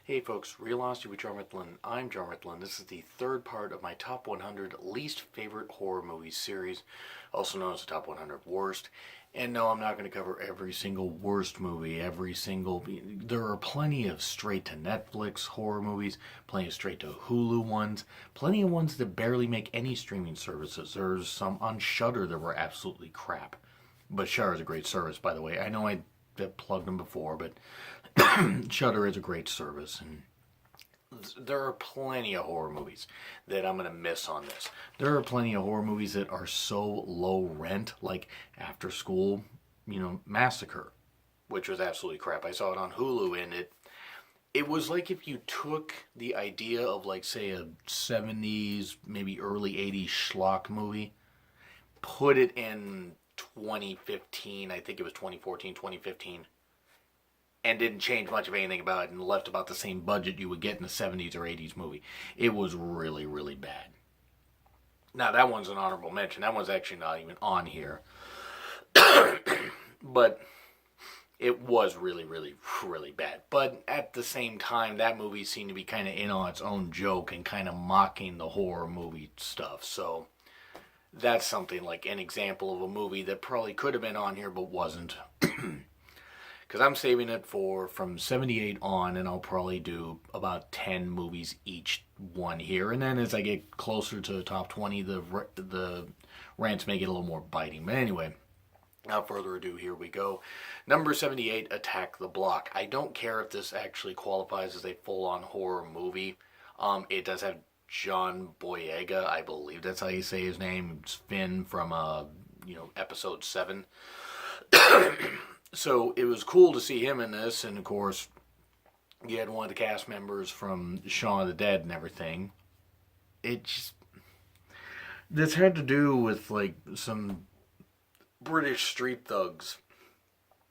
Hey folks, Real Honesty with John Ritlin. I'm John Ritlin. This is the third part of my Top 100 Least Favorite Horror Movies series, also known as the Top 100 Worst. And no, I'm not going to cover every single worst movie, There are plenty of straight to Netflix horror movies, plenty of straight to Hulu ones, plenty of ones that barely make any streaming services. There's some on Shudder that were absolutely crap. But Shudder is a great service, by the way. I know I've plugged them before, but Shudder is a great service, and there are plenty of horror movies that I'm going to miss on this. There are plenty of horror movies that are so low rent, like After School, Massacre, which was absolutely crap. I saw it on Hulu, and it was like if you took the idea of, like, say, a 70s, maybe early 80s schlock movie, put it in 2015, I think it was 2014, 2015, and didn't change much of anything about it and left about the same budget you would get in a 70s or 80s movie. It was really, really bad. Now, that one's an honorable mention. That one's actually not even on here. But it was really, really, really bad. But at the same time, that movie seemed to be kind of in on its own joke and kind of mocking the horror movie stuff. So that's something like an example of a movie that probably could have been on here but wasn't. Because I'm saving it for from 78 on, and I'll probably do about 10 movies each one here. And then as I get closer to the top 20, the rants may get a little more biting. But anyway, without further ado, here we go. Number 78, Attack the Block. I don't care if this actually qualifies as a full-on horror movie. It does have John Boyega, I believe that's how you say his name. It's Finn from, episode 7. So it was cool to see him in this, and of course, you had one of the cast members from Shaun of the Dead and everything. This had to do with, like, some British street thugs.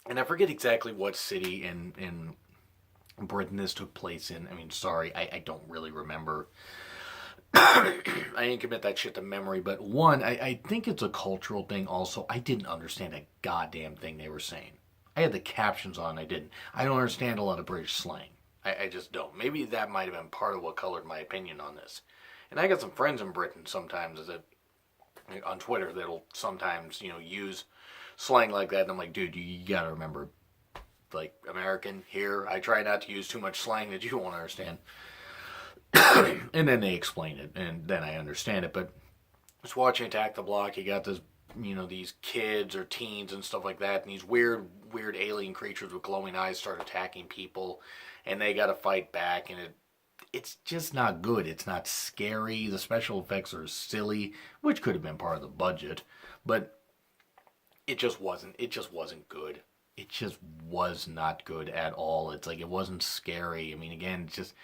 And I forget exactly what city in Britain this took place in. I mean, sorry, I don't really remember. I didn't commit that shit to memory, but one, I think it's a cultural thing also. I didn't understand a goddamn thing they were saying. I had the captions on, I didn't. I don't understand a lot of British slang. I just don't. Maybe that might have been part of what colored my opinion on this. And I got some friends in Britain sometimes on Twitter that'll sometimes, use slang like that. And I'm like, dude, you gotta remember, like, American here. I try not to use too much slang that you won't understand. And then they explain it, and then I understand it. But just watching Attack the Block, you got this, these kids or teens and stuff like that, and these weird alien creatures with glowing eyes start attacking people, and they got to fight back, and it's just not good. It's not scary. The special effects are silly, which could have been part of the budget, but it just wasn't good. It just was not good at all. It's like, it wasn't scary. I mean, again, it's just,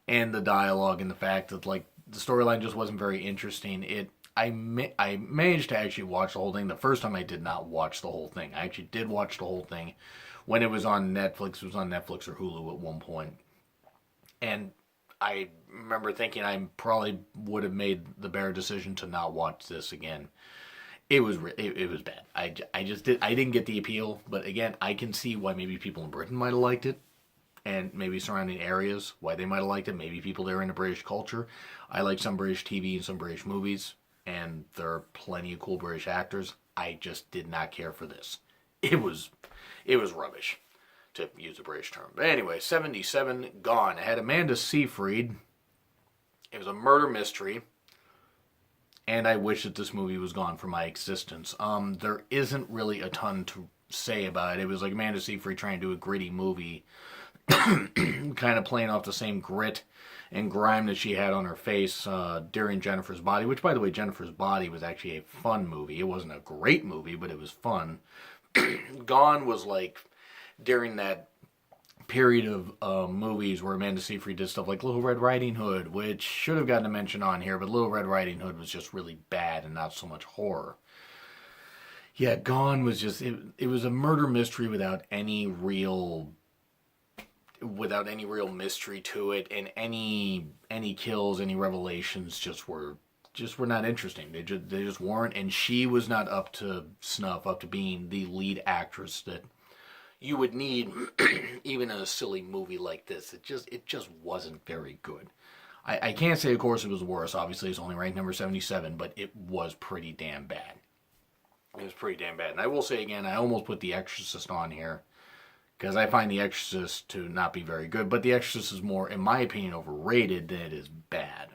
and the dialogue and the fact that, like, the storyline just wasn't very interesting. I managed to actually watch the whole thing. The first time I did not watch the whole thing. I actually did watch the whole thing when it was on Netflix. It was on Netflix or Hulu at one point. And I remember thinking I probably would have made the better decision to not watch this again. It was bad. I didn't get the appeal. But again, I can see why maybe people in Britain might have liked it. And maybe surrounding areas, why they might have liked it. Maybe people there into British culture. I like some British TV and some British movies. And there are plenty of cool British actors. I just did not care for this. It was rubbish, to use a British term. But anyway, 77, Gone. It had Amanda Seyfried. It was a murder mystery. And I wish that this movie was gone from my existence. There isn't really a ton to say about it. It was like Amanda Seyfried trying to do a gritty movie, kind of playing off the same grit and grime that she had on her face during Jennifer's Body, which, by the way, Jennifer's Body was actually a fun movie. It wasn't a great movie, but it was fun. Gone was like during that period of movies where Amanda Seyfried did stuff like Little Red Riding Hood, which should have gotten a mention on here, but Little Red Riding Hood was just really bad and not so much horror. Yeah, Gone was just, it was a murder mystery without any real mystery to it, and any kills, any revelations just were not interesting. They just weren't, and she was not up to snuff, up to being the lead actress that you would need even in a silly movie like this. It just wasn't very good. I can't say, of course, it was worse. Obviously, it's only ranked number 77, but it was pretty damn bad. It was pretty damn bad. And I will say again, I almost put The Exorcist on here because I find The Exorcist to not be very good. But The Exorcist is more, in my opinion, overrated than it is bad.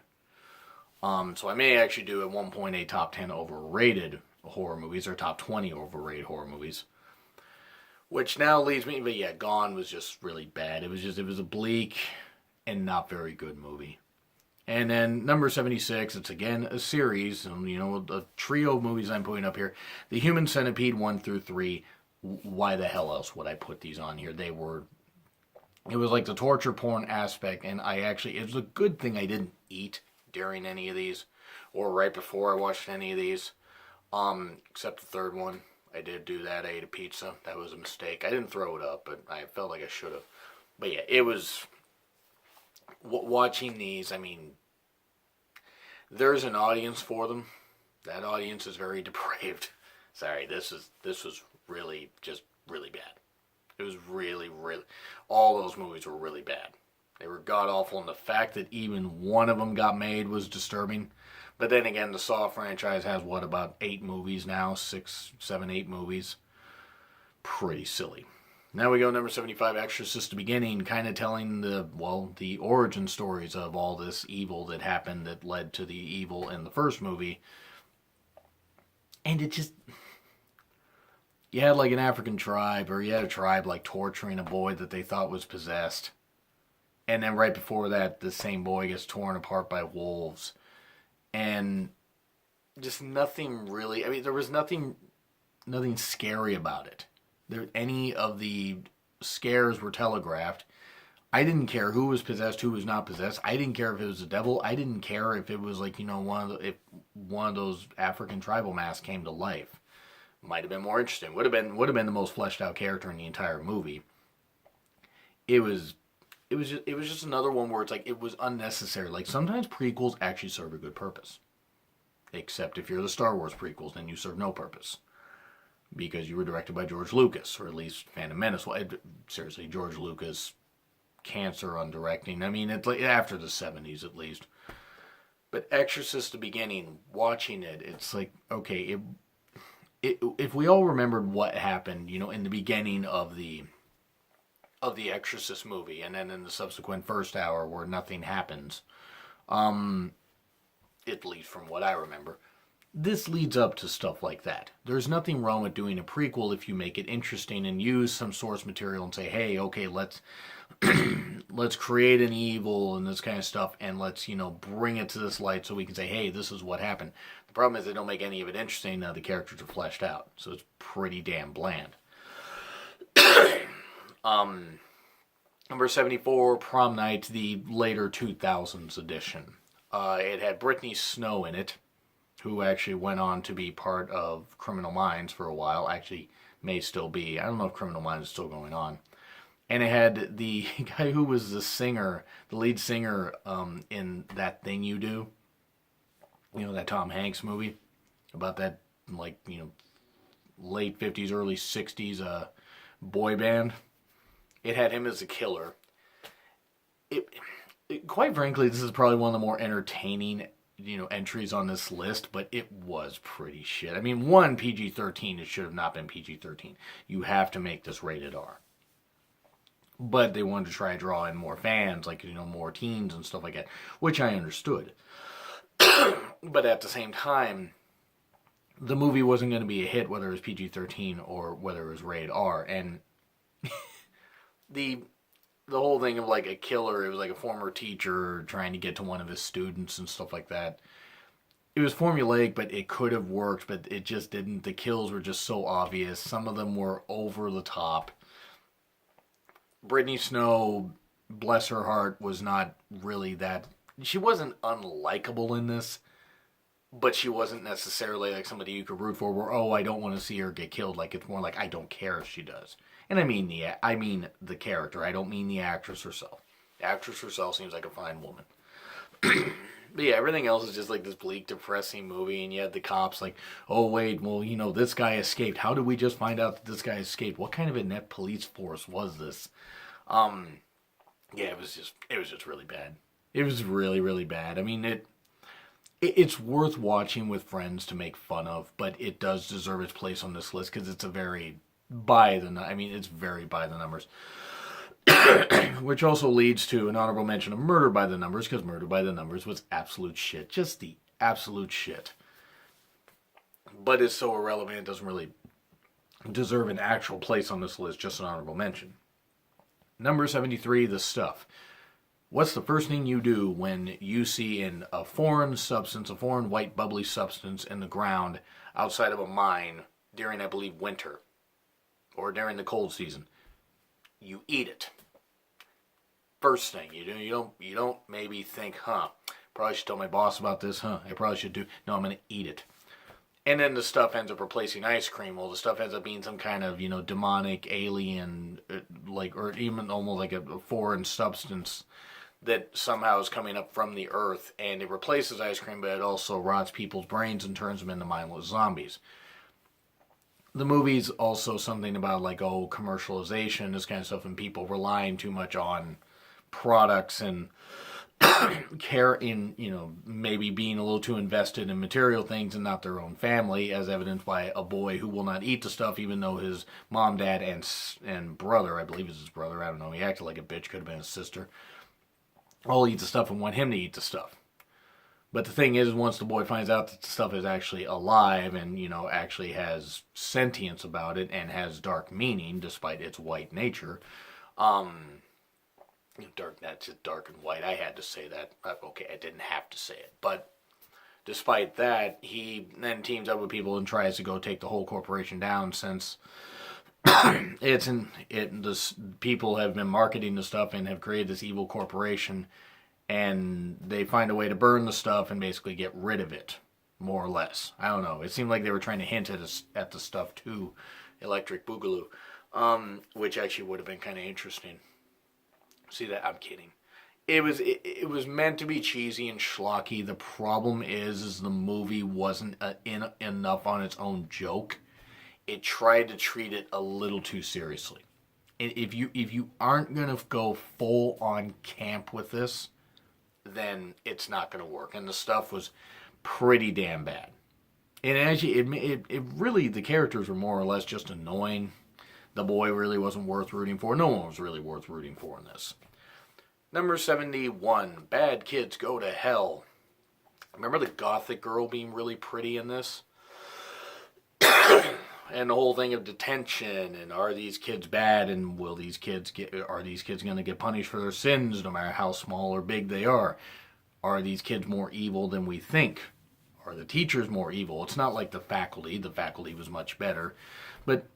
So I may actually do at one point a top 10 overrated horror movies or top 20 overrated horror movies. Which now leads me, but yeah, Gone was just really bad. It was a bleak and not very good movie. And then number 76, it's again a series, a trio of movies I'm putting up here. The Human Centipede 1 through 3. Why the hell else would I put these on here? It was like the torture porn aspect, and it was a good thing I didn't eat during any of these, or right before I watched any of these, except the third one. I did do that. I ate a pizza. That was a mistake. I didn't throw it up, but I felt like I should have. But yeah, it was... Watching these, I mean, there's an audience for them. That audience is very depraved. Sorry, this was really, just really bad. It was really, really... All those movies were really bad. They were god-awful, and the fact that even one of them got made was disturbing. But then again, the Saw franchise has, about 8 movies now? 6, 7, 8 movies? Pretty silly. Now we go number 75, Exorcist: The Beginning, kind of telling the origin stories of all this evil that happened that led to the evil in the first movie. And it just... You had like an African tribe, or you had a tribe like torturing a boy that they thought was possessed. And then right before that, the same boy gets torn apart by wolves. And just nothing really... I mean, there was nothing scary about it. Any of the scares were telegraphed. I didn't care who was possessed, who was not possessed. I didn't care if it was the devil. I didn't care if it was like, if one of those African tribal masks came to life. Might have been more interesting. Would have been the most fleshed out character in the entire movie. It was just another one where it's like it was unnecessary. Like sometimes prequels actually serve a good purpose. Except if you're the Star Wars prequels, then you serve no purpose. Because you were directed by George Lucas, or at least Phantom Menace. Seriously, George Lucas, cancer on directing. I mean, it's like after the 70s at least. But Exorcist: The Beginning, watching it, it's like, okay, if we all remembered what happened, in the beginning of the Exorcist movie, and then in the subsequent first hour where nothing happens, at least from what I remember, this leads up to stuff like that. There's nothing wrong with doing a prequel if you make it interesting and use some source material and say, hey, okay, let's create an evil and this kind of stuff, and let's, bring it to this light so we can say, hey, this is what happened. The problem is they don't make any of it interesting. Now the characters are fleshed out, so it's pretty damn bland. Number 74, Prom Night, the later 2000s edition. It had Brittany Snow in it, who actually went on to be part of Criminal Minds for a while. Actually, may still be. I don't know if Criminal Minds is still going on. And it had the guy who was the lead singer in That Thing You Do. That Tom Hanks movie. About that, late 50s, early 60s boy band. It had him as a killer. Quite frankly, this is probably one of the more entertaining entries on this list, but it was pretty shit. I mean, PG-13, it should have not been PG-13. You have to make this rated R. But they wanted to try to draw in more fans, more teens and stuff like that, which I understood. But at the same time, the movie wasn't going to be a hit whether it was PG-13 or whether it was rated R. And the whole thing of a killer, it was like a former teacher trying to get to one of his students and stuff like that. It was formulaic, but it could have worked, but it just didn't. The kills were just so obvious. Some of them were over the top. Brittany Snow, bless her heart, was not really that... She wasn't unlikable in this, but she wasn't necessarily like somebody you could root for where, I don't want to see her get killed. It's more like, I don't care if she does. And I mean the character. I don't mean the actress herself. The actress herself seems like a fine woman. But yeah, everything else is just like this bleak, depressing movie, and you had the cops like, oh wait, well, this guy escaped. How did we just find out that this guy escaped? What kind of inept police force was this? Um, yeah, it was just really bad. It was really, really bad. I mean, it's worth watching with friends to make fun of, but it does deserve its place on this list because it's a very it's very by the numbers. Which also leads to an honorable mention of Murder by the Numbers, because Murder by the Numbers was absolute shit. Just the absolute shit. But it's so irrelevant, it doesn't really deserve an actual place on this list, just an honorable mention. Number 73, The Stuff. What's the first thing you do when you see a foreign substance, a foreign white bubbly substance in the ground outside of a mine during, I believe, winter or during the cold season? You eat it. First thing you do, you don't maybe think, probably should tell my boss about this, I probably should do. No, I'm gonna eat it. And then the stuff ends up replacing ice cream. Well, the stuff ends up being some kind of, demonic alien, or even almost like a foreign substance that somehow is coming up from the earth, and it replaces ice cream, but it also rots people's brains and turns them into mindless zombies. The movie's also something about commercialization, this kind of stuff, and people relying too much on products and care in, maybe being a little too invested in material things and not their own family, as evidenced by a boy who will not eat the stuff even though his mom, dad, and brother, I believe is his brother, I don't know, he acted like a bitch, could have been his sister, all eat the stuff and want him to eat the stuff. But the thing is, once the boy finds out that the stuff is actually alive and, actually has sentience about it and has dark meaning despite its white nature, that's just dark and white. I had to say that. Okay, I didn't have to say it. But despite that, he then teams up with people and tries to go take the whole corporation down since people have been marketing the stuff and have created this evil corporation, and they find a way to burn the stuff and basically get rid of it, more or less. I don't know. It seemed like they were trying to hint at the stuff too, Electric Boogaloo, which actually would have been kind of interesting. See that? I'm kidding. It was meant to be cheesy and schlocky. The problem is the movie wasn't enough on its own joke. It tried to treat it a little too seriously. If you aren't gonna go full on camp with this, then it's not gonna work. And the stuff was pretty damn bad. And actually, it really, the characters were more or less just annoying. The boy really wasn't worth rooting for. No one was really worth rooting for in this. Number 71, Bad Kids Go to Hell. Remember the gothic girl being really pretty in this? And the whole thing of detention, and are these kids bad, and are these kids going to get punished for their sins no matter how small or big they are? Are these kids more evil than we think? Are the teachers more evil? It's not like the faculty. The faculty was much better. But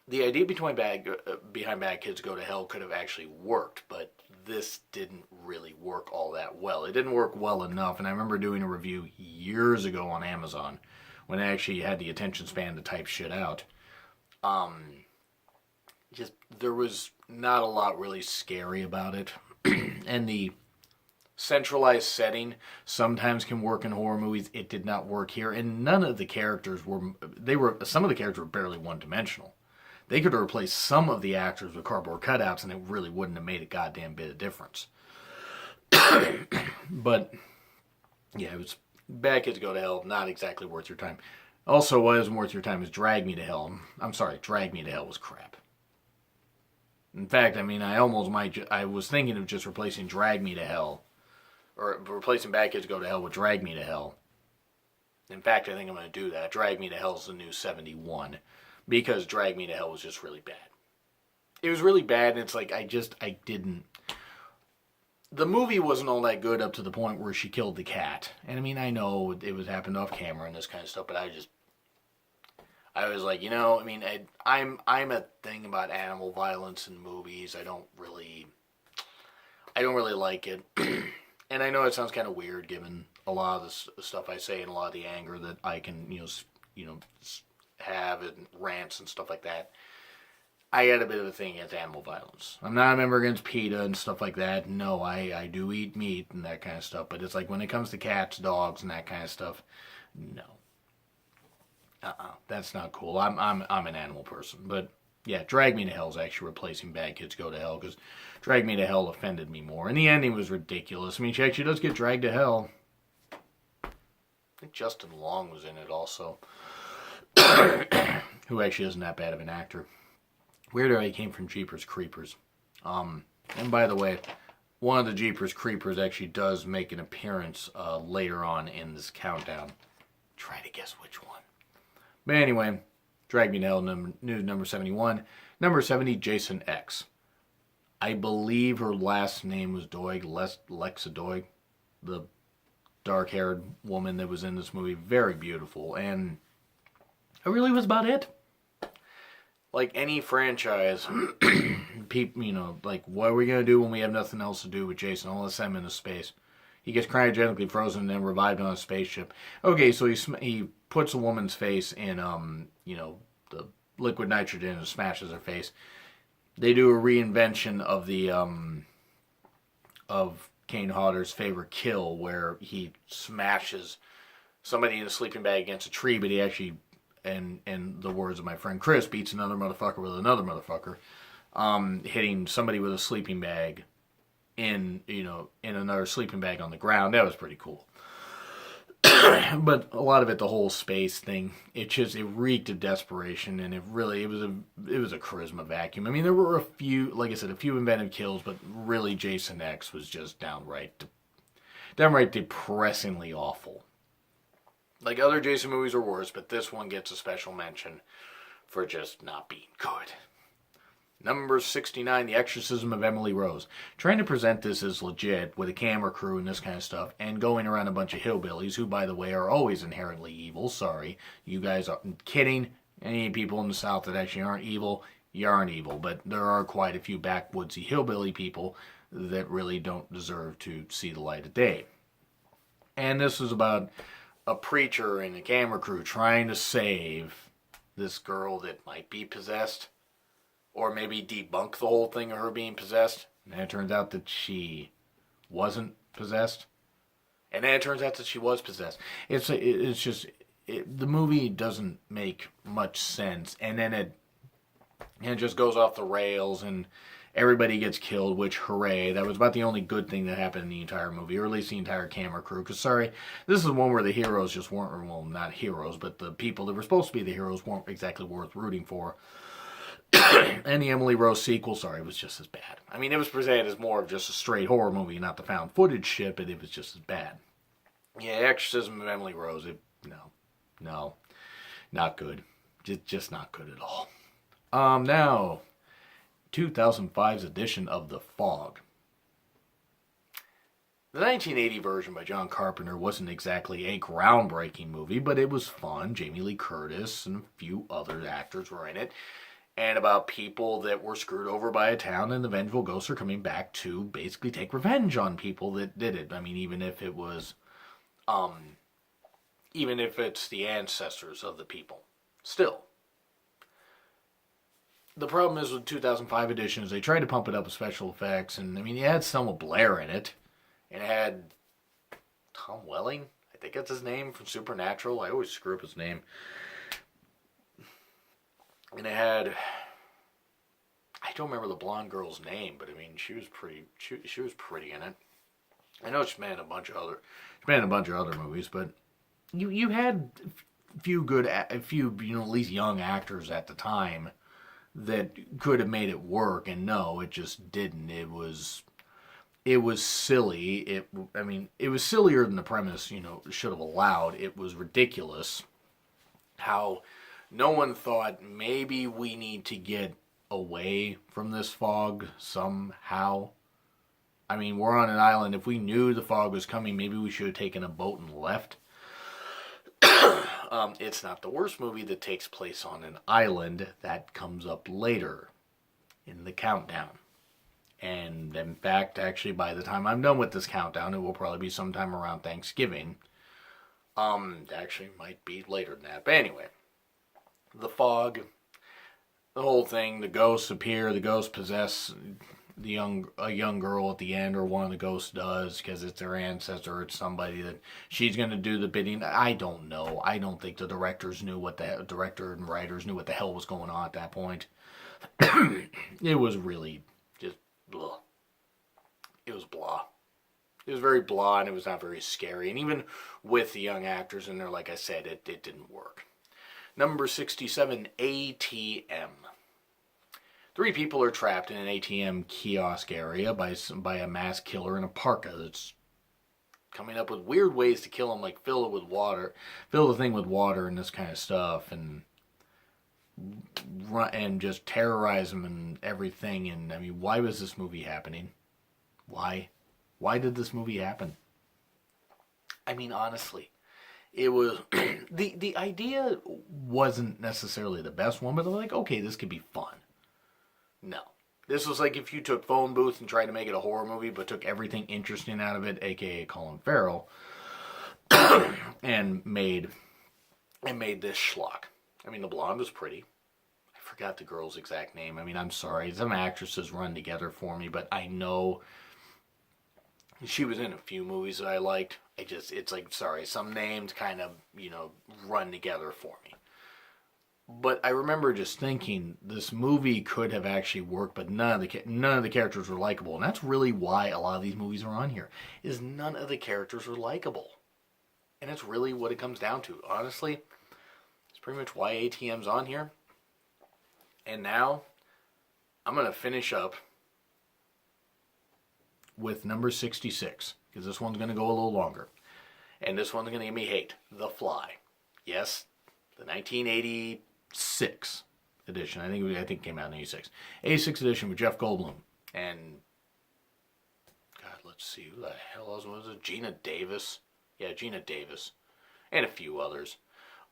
the idea behind Bad Kids Go to Hell could have actually worked, but this didn't really work all that well. It didn't work well enough, and I remember doing a review years ago on Amazon when I actually had the attention span to type shit out. There was not a lot really scary about it. And the centralized setting sometimes can work in horror movies. It did not work here, and none of the characters some of the characters were barely one-dimensional. They could have replaced some of the actors with cardboard cutouts, and it really wouldn't have made a goddamn bit of difference. But, yeah, it was Bad Kids Go to Hell, not exactly worth your time. Also, what isn't worth your time is Drag Me to Hell. I'm sorry, Drag Me to Hell was crap. In fact, I was thinking of just replacing Drag Me to Hell, or replacing Bad Kids Go to Hell with Drag Me to Hell. In fact, I think I'm going to do that. Drag Me to Hell is the new 71. Because Drag Me to Hell was just really bad. It was really bad, and it's like, I didn't... The movie wasn't all that good up to the point where she killed the cat. And I know it happened off camera and this kind of stuff, but I was like, I'm a thing about animal violence in movies. I don't really like it. And I know it sounds kind of weird given a lot of the stuff I say and a lot of the anger that I can, have and rants and stuff like that. I had a bit of a thing against animal violence. I'm not a member against PETA and stuff like that. No, I do eat meat and that kind of stuff. But it's like when it comes to cats, dogs, and that kind of stuff, no. That's not cool. I'm an animal person. But yeah, Drag Me to Hell is actually replacing Bad Kids Go to Hell because Drag Me to Hell offended me more. And the ending was ridiculous. I mean, she actually does get dragged to hell. I think Justin Long was in it also. Who actually isn't that bad of an actor. Weird how he came from Jeepers Creepers. And by the way, one of the Jeepers Creepers actually does make an appearance later on in this countdown. Try to guess which one. But anyway, Drag Me to Hell, news number 71. Number 70, Jason X. I believe her last name was Doig, Lexa Doig. The dark-haired woman that was in this movie. Very beautiful. And it really was about it. Like any franchise, people, like, what are we going to do when we have nothing else to do with Jason? Let's send him into space. He gets cryogenically frozen and then revived on a spaceship. Okay, so he puts a woman's face in, the liquid nitrogen and smashes her face. They do a reinvention of the, of Kane Hodder's favorite kill where he smashes somebody in a sleeping bag against a tree, but he actually... And the words of my friend Chris, beats another motherfucker with another motherfucker, hitting somebody with a sleeping bag in another sleeping bag on the ground. That was pretty cool. But a lot of it, the whole space thing, it reeked of desperation, and it was a charisma vacuum. I mean, there were a few, like I said, a few inventive kills, but really Jason X was just downright depressingly awful. Like, other Jason movies are worse, but this one gets a special mention for just not being good. Number 69, The Exorcism of Emily Rose. Trying to present this as legit with a camera crew and this kind of stuff, and going around a bunch of hillbillies, who, by the way, are always inherently evil. Sorry. You guys are kidding. Any people in the South that actually aren't evil, you aren't evil. But there are quite a few backwoodsy hillbilly people that really don't deserve to see the light of day. And this is about a preacher and a camera crew trying to save this girl that might be possessed, or maybe debunk the whole thing of her being possessed. And then it turns out that she wasn't possessed, and then it turns out that she was possessed. The movie doesn't make much sense, and then it just goes off the rails, and everybody gets killed, which, hooray, that was about the only good thing that happened in the entire movie, or at least the entire camera crew, because, sorry, this is one where the heroes just weren't, well, not heroes, but the people that were supposed to be the heroes weren't exactly worth rooting for. And the Emily Rose sequel, sorry, was just as bad. I mean, it was presented as more of just a straight horror movie, not the found footage shit, but it was just as bad. Yeah, Exorcism of Emily Rose, no, not good. Just not good at all. Now... 2005's edition of The Fog. The 1980 version by John Carpenter wasn't exactly a groundbreaking movie, but it was fun. Jamie Lee Curtis and a few other actors were in it. And about people that were screwed over by a town, and the vengeful ghosts are coming back to basically take revenge on people that did it. I mean, even if it's the ancestors of the people. Still. The problem is with 2005 edition is they tried to pump it up with special effects, and I mean, it had Selma Blair in it, and it had Tom Welling, I think that's his name, from Supernatural. I always screw up his name. And it had, I don't remember the blonde girl's name, but I mean, she was pretty in it. I know she's been in a bunch of other movies, but you had a few at least young actors at the time that could have made it work, and no, it just didn't. It was silly. It was sillier than the premise, should have allowed. It was ridiculous how no one thought maybe we need to get away from this fog somehow. I mean, we're on an island. If we knew the fog was coming, maybe we should have taken a boat and left. It's not the worst movie that takes place on an island. That comes up later in the countdown. And in fact, actually, by the time I'm done with this countdown, it will probably be sometime around Thanksgiving. Actually, might be later than that. But anyway, The Fog the whole thing, the ghosts appear, the ghosts possess a young girl at the end, or one of the ghosts does, because it's their ancestor, it's somebody that she's going to do the bidding. I don't know. I don't think the director and writers knew what the hell was going on at that point. It was really just blah. It was blah. It was very blah, and it was not very scary. And even with the young actors in there, like I said, it didn't work. Number 67, ATM. 3 people are trapped in an ATM kiosk area by a mass killer in a parka that's coming up with weird ways to kill them, like fill the thing with water and this kind of stuff, and just terrorize them and everything. And I mean, why was this movie happening? Why did this movie happen? I mean, honestly, it was the idea wasn't necessarily the best one, but I was like, okay, this could be fun. No. This was like if you took Phone Booth and tried to make it a horror movie, but took everything interesting out of it, aka Colin Farrell, and made this schlock. I mean, the blonde was pretty. I forgot the girl's exact name. I mean, I'm sorry. Some actresses run together for me, but I know she was in a few movies that I liked. It's like, sorry, some names kind of, run together for me. But I remember just thinking this movie could have actually worked, but none of the characters were likable, and that's really why a lot of these movies are on here. Is none of the characters are likable, and it's really what it comes down to. Honestly, it's pretty much why ATM's on here. And now I'm gonna finish up with number 66 because this one's gonna go a little longer, and this one's gonna give me hate. The Fly. Yes, the 1986 edition. I think it came out in 86. 86 edition with Jeff Goldblum and God, let's see, who the hell else was it? Gina Davis. Yeah, Gina Davis, and a few others.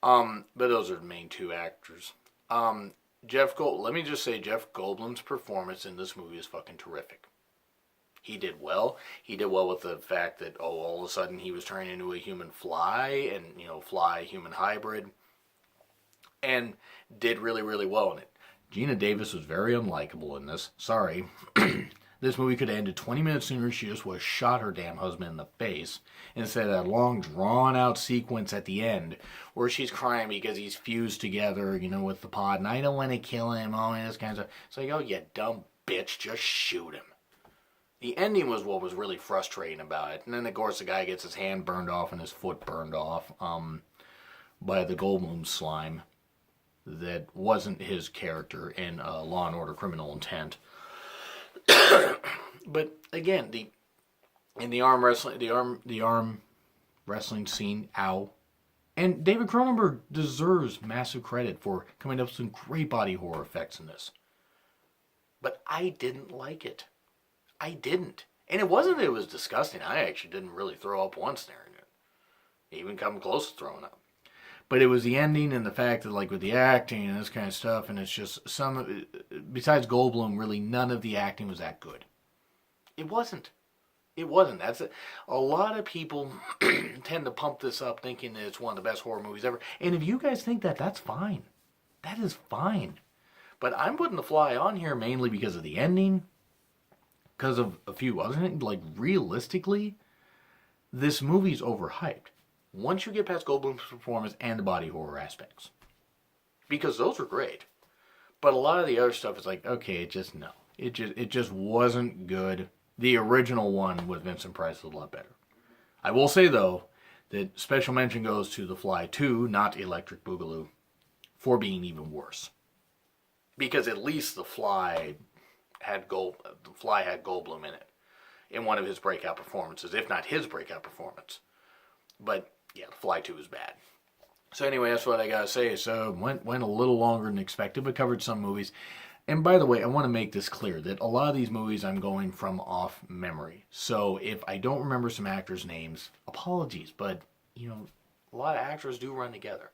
But those are the main 2 actors. Let me just say, Jeff Goldblum's performance in this movie is fucking terrific. He did well. He did well with the fact that all of a sudden he was turning into a human fly, and fly-human hybrid. And did really, really well in it. Gina Davis was very unlikable in this. Sorry. This movie could have ended 20 minutes sooner. She just would have shot her damn husband in the face. Instead of that long, drawn-out sequence at the end where she's crying because he's fused together, with the pod. And I don't want to kill him, all this kind of stuff. It's like, oh, you dumb bitch, just shoot him. The ending was what was really frustrating about it. And then, of course, the guy gets his hand burned off and his foot burned off by the Goldblum slime. That wasn't his character in Law and Order: Criminal Intent. But again, the arm wrestling scene, ow. And David Cronenberg deserves massive credit for coming up with some great body horror effects in this. But I didn't like it. I didn't. And it wasn't that it was disgusting. I actually didn't really throw up once during it. Even come close to throwing up. But it was the ending and the fact that, like, with the acting and this kind of stuff, and it's just besides Goldblum, really none of the acting was that good. It wasn't. That's it. A lot of people tend to pump this up thinking that it's one of the best horror movies ever. And if you guys think that, that's fine. That is fine. But I'm putting The Fly on here mainly because of the ending, because of a few other things. Like, realistically, this movie's overhyped. Once you get past Goldblum's performance and the body horror aspects. Because those are great. But a lot of the other stuff is like, okay, it just wasn't good. The original one with Vincent Price was a lot better. I will say, though, that special mention goes to The Fly 2, not Electric Boogaloo, for being even worse. Because at least The Fly had Goldblum in it. In one of his breakout performances, if not his breakout performance. But yeah, The Fly 2 is bad. So anyway, that's what I gotta say. So went a little longer than expected, but covered some movies. And by the way, I want to make this clear that a lot of these movies I'm going from off memory. So if I don't remember some actors' names, apologies. But, a lot of actors do run together.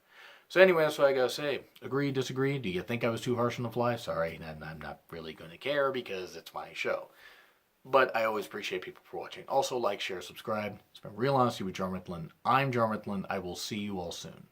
So anyway, that's what I gotta say. Agree, disagree? Do you think I was too harsh on The Fly? Sorry, I'm not really going to care because it's my show. But I always appreciate people for watching. Also, like, share, subscribe. It's been Real Honesty with Jar Mifflin. I'm Jar Mifflin. I will see you all soon.